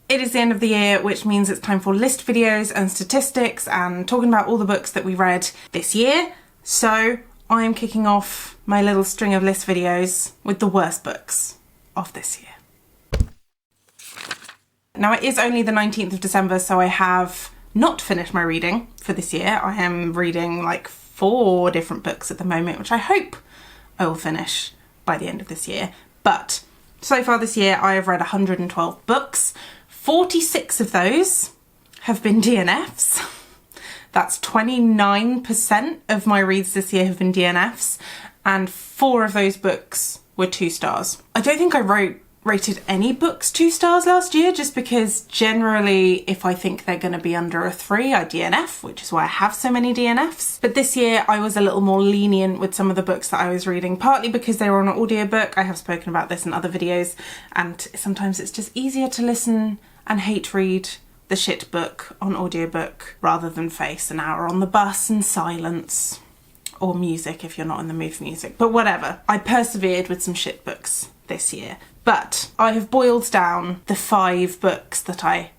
It is the end of the year, which means it's time for list videos and statistics and talking about all the books that we read this year. So I'm kicking off my little string of list videos with the worst books of this year. Now it is only the 19th of December, so I have not finished my reading for this year. I am reading like 4 different books at the moment, which I hope I will finish by the end of this year. But so far this year I have read 112 books. 46 of those have been DNFs. That's 29% of my reads this year have been DNFs, and 4 of those books were 2 stars. I don't think I rated any books 2 stars last year, just because generally if I think they're going to be under a 3, I DNF, which is why I have so many DNFs. But this year I was a little more lenient with some of the books that I was reading, partly because they were on an audiobook. I have spoken about this in other videos, and sometimes it's just easier to listen and hate read the shit book on audiobook rather than face an hour on the bus in silence, or music if you're not in the mood for music. But whatever, I persevered with some shit books this year. But I have boiled down the 5 books that I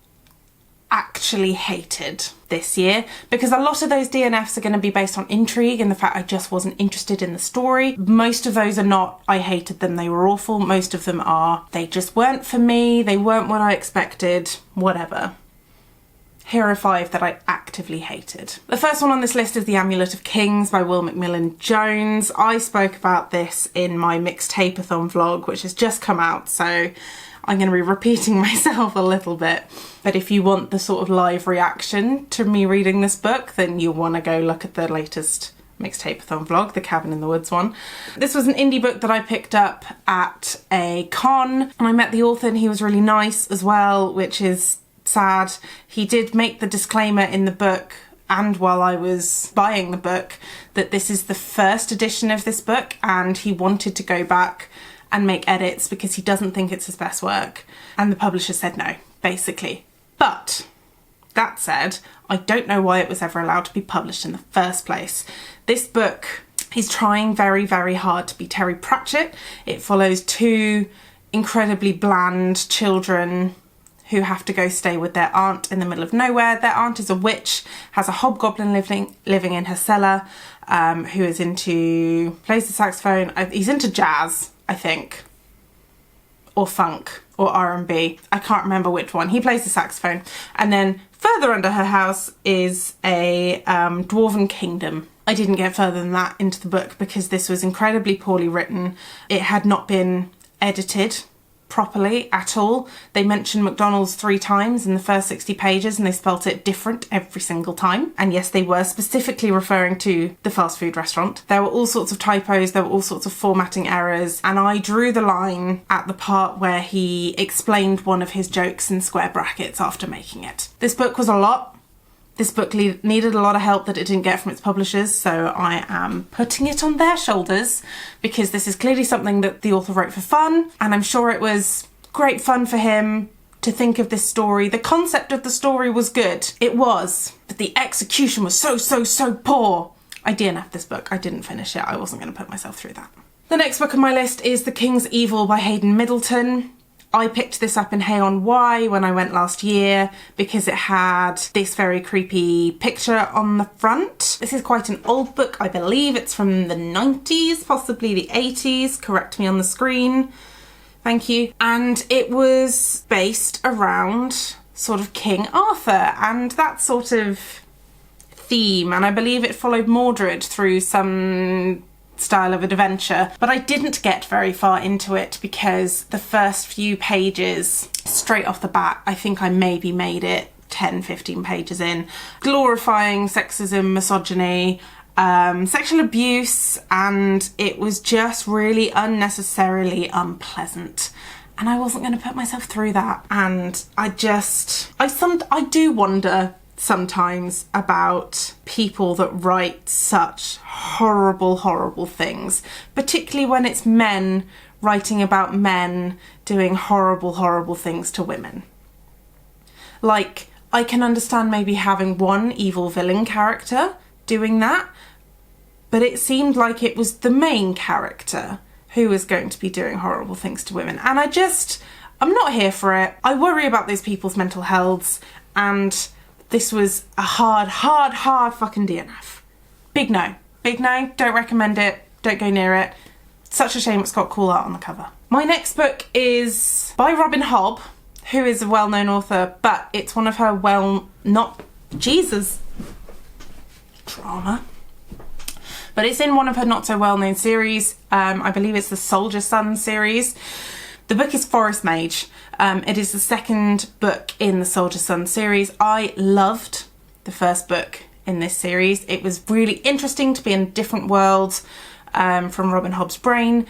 actually hated this year, because a lot of those DNFs are going to be based on intrigue and the fact I just wasn't interested in the story. Most of those are not I hated them, they were awful. Most of them are they just weren't for me, they weren't what I expected, whatever. Here are 5 that I actively hated. The first one on this list is The Amulet of Kings by Will Macmillan Jones. I spoke about this in my mixtape-a-thon vlog, which has just come out, so I'm going to be repeating myself a little bit. But if you want the sort of live reaction to me reading this book, then you'll want to go look at the latest mixtape-a-thon vlog, the Cabin in the Woods one. This was an indie book that I picked up at a con, and I met the author and he was really nice as well, which is sad. He did make the disclaimer in the book and while I was buying the book that this is the first edition of this book and he wanted to go back and make edits because he doesn't think it's his best work, and the publisher said no, basically. But that said, I don't know why it was ever allowed to be published in the first place. This book, he's trying very, very hard to be Terry Pratchett. It follows 2 incredibly bland children who have to go stay with their aunt in the middle of nowhere. Their aunt is a witch, has a hobgoblin living in her cellar, who is plays the saxophone. He's into jazz, I think, or funk, or R&B. I can't remember which one. He plays the saxophone. And then further under her house is a dwarven kingdom. I didn't get further than that into the book because this was incredibly poorly written. It had not been edited properly at all. They mentioned McDonald's 3 times in the first 60 pages and they spelt it different every single time. And yes, they were specifically referring to the fast food restaurant. There were all sorts of typos, there were all sorts of formatting errors, and I drew the line at the part where he explained one of his jokes in square brackets after making it. This book was a lot. This book needed a lot of help that it didn't get from its publishers, so I am putting it on their shoulders because this is clearly something that the author wrote for fun, and I'm sure it was great fun for him to think of this story. The concept of the story was good. It was, but the execution was so poor. I DNF'd this book. I didn't finish it. I wasn't going to put myself through that. The next book on my list is The King's Evil by Hayden Middleton. I picked this up in Hay on Wye when I went last year because it had this very creepy picture on the front. This is quite an old book. I believe it's from the 90s, possibly the 80s. Correct me on the screen. Thank you. And it was based around sort of King Arthur and that sort of theme. And I believe it followed Mordred through some style of adventure, but I didn't get very far into it because the first few pages, straight off the bat, I think I maybe made it 10-15 pages in, glorifying sexism, misogyny, sexual abuse, and it was just really unnecessarily unpleasant. And I wasn't going to put myself through that. And I do wonder sometimes about people that write such horrible things, particularly when it's men writing about men doing horrible things to women. Like, I can understand maybe having one evil villain character doing that, but it seemed like it was the main character who was going to be doing horrible things to women. And I'm not here for it. I worry about those people's mental healths, and this was a hard fucking DNF. Big no. Big no. Don't recommend it. Don't go near it. Such a shame it's got cool art on the cover. My next book is by Robin Hobb, who is a well-known author, but it's one of her drama. But it's in one of her not so well-known series. I believe it's the Soldier Son series. The book is Forest Mage. It is the second book in the Soldier Son series. I loved the first book in this series. It was really interesting to be in a different world from Robin Hobb's brain.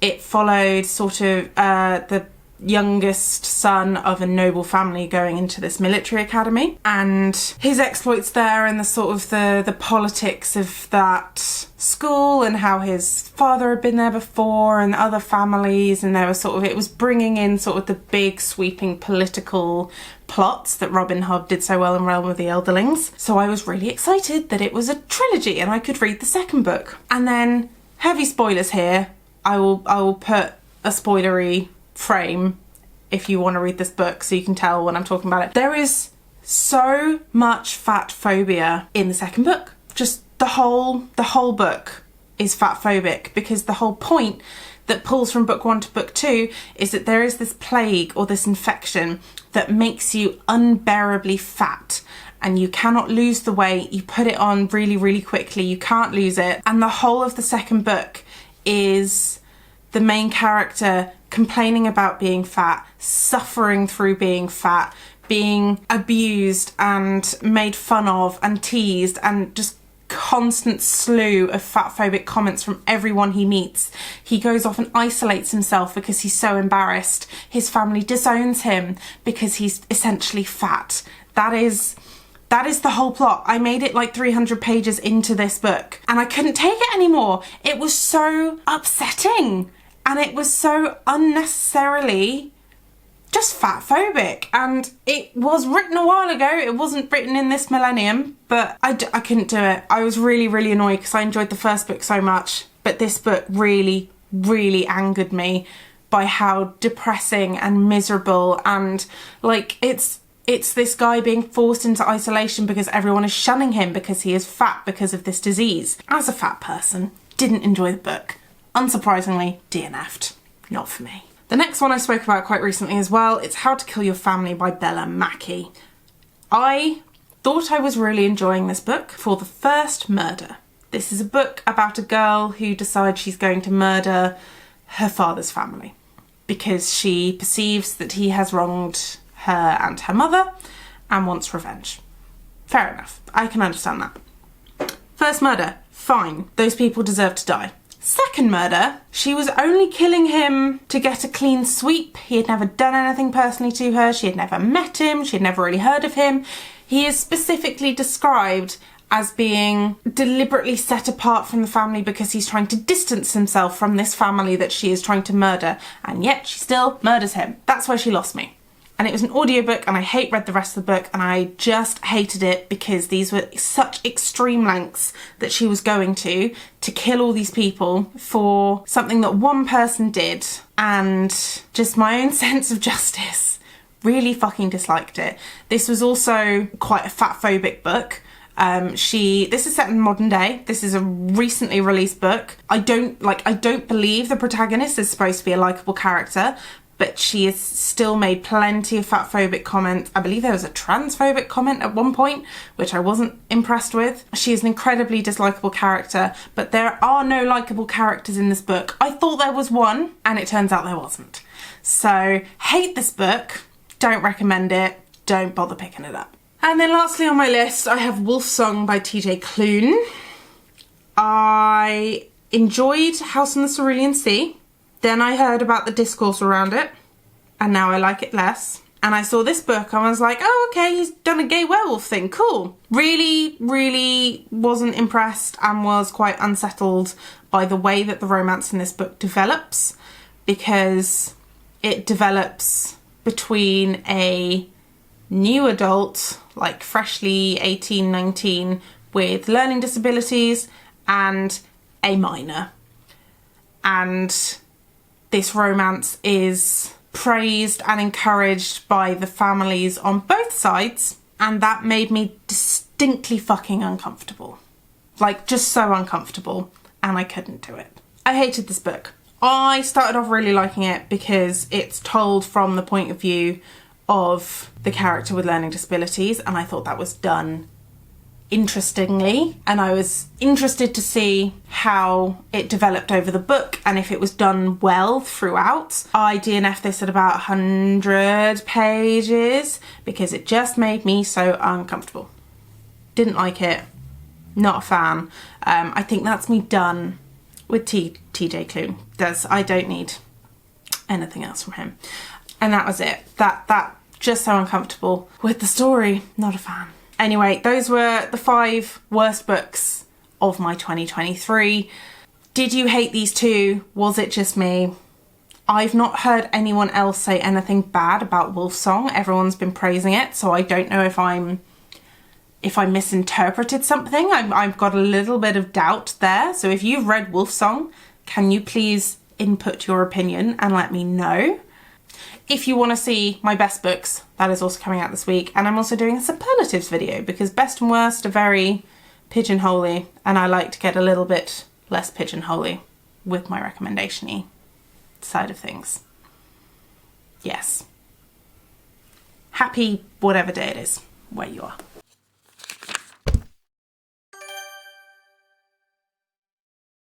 It followed sort of the youngest son of a noble family going into this military academy, and his exploits there, and the sort of the politics of that school, and how his father had been there before and other families, and there was sort of, it was bringing in sort of the big sweeping political plots that Robin Hobb did so well in Realm of the Elderlings. So I was really excited that it was a trilogy and I could read the second book. And then, heavy spoilers here, I will put a spoilery frame if you want to read this book so you can tell when I'm talking about it. There is so much fat phobia in the second book. Just the whole book is fat phobic, because the whole point that pulls from book 1 to book 2 is that there is this plague or this infection that makes you unbearably fat, and you cannot lose the weight. You put it on really quickly, you can't lose it. And the whole of the second book is the main character complaining about being fat, suffering through being fat, being abused and made fun of and teased, and just constant slew of fatphobic comments from everyone he meets. He goes off and isolates himself because he's so embarrassed. His family disowns him because he's essentially fat. That is the whole plot. I made it like 300 pages into this book and I couldn't take it anymore. It was so upsetting and it was so unnecessarily just fat phobic, and it was written a while ago. It wasn't written in this millennium, but I couldn't do it. I was really annoyed because I enjoyed the first book so much, but this book really angered me by how depressing and miserable, and like it's this guy being forced into isolation because everyone is shunning him because he is fat because of this disease. As a fat person, didn't enjoy the book. Unsurprisingly, DNF'd. Not for me. The next one I spoke about quite recently as well, it's How to Kill Your Family by Bella Mackie. I thought I was really enjoying this book for the first murder. This is a book about a girl who decides she's going to murder her father's family because she perceives that he has wronged her and her mother and wants revenge. Fair enough, I can understand that. First murder, fine, those people deserve to die. Second murder, she was only killing him to get a clean sweep. He had never done anything personally to her. She had never met him. She had never really heard of him. He is specifically described as being deliberately set apart from the family because he's trying to distance himself from this family that she is trying to murder, and yet she still murders him. That's why she lost me. And it was an audiobook and I read the rest of the book, and I just hated it because these were such extreme lengths that she was going to kill all these people for something that one person did, and just my own sense of justice really fucking disliked it. This was also quite a fatphobic book. This is set in modern day. This is a recently released book. I don't believe the protagonist is supposed to be a likeable character, but she has still made plenty of fatphobic comments. I believe there was a transphobic comment at one point, which I wasn't impressed with. She is an incredibly dislikable character, but there are no likeable characters in this book. I thought there was one, and it turns out there wasn't. So, hate this book, don't recommend it, don't bother picking it up. And then lastly on my list, I have Wolf Song by TJ Klune. I enjoyed House on the Cerulean Sea. Then I heard about the discourse around it, and now I like it less. And I saw this book and I was like, oh, okay, he's done a gay werewolf thing, cool. Really wasn't impressed and was quite unsettled by the way that the romance in this book develops, because it develops between a new adult, like freshly 18, 19, with learning disabilities, and a minor. And this romance is praised and encouraged by the families on both sides, and that made me distinctly fucking uncomfortable. Like, just so uncomfortable, and I couldn't do it. I hated this book. I started off really liking it because it's told from the point of view of the character with learning disabilities, and I thought that was done interestingly, and I was interested to see how it developed over the book and if it was done well throughout. I DNF'd this at about 100 pages because it just made me so uncomfortable. Didn't like it, not a fan. I think that's me done with TJ Klune. I don't need anything else from him. And that was it. That just so uncomfortable with the story, not a fan. Anyway, those were the 5 worst books of my 2023. Did you hate these too? Was it just me? I've not heard anyone else say anything bad about Wolfsong. Everyone's been praising it, so I don't know if I misinterpreted something. I've got a little bit of doubt there. So if you've read Wolfsong, can you please input your opinion and let me know? If you want to see my best books, that is also coming out this week. And I'm also doing a superlatives video because best and worst are very pigeonholey, and I like to get a little bit less pigeonholey with my recommendation-y side of things. Yes. Happy whatever day it is where you are.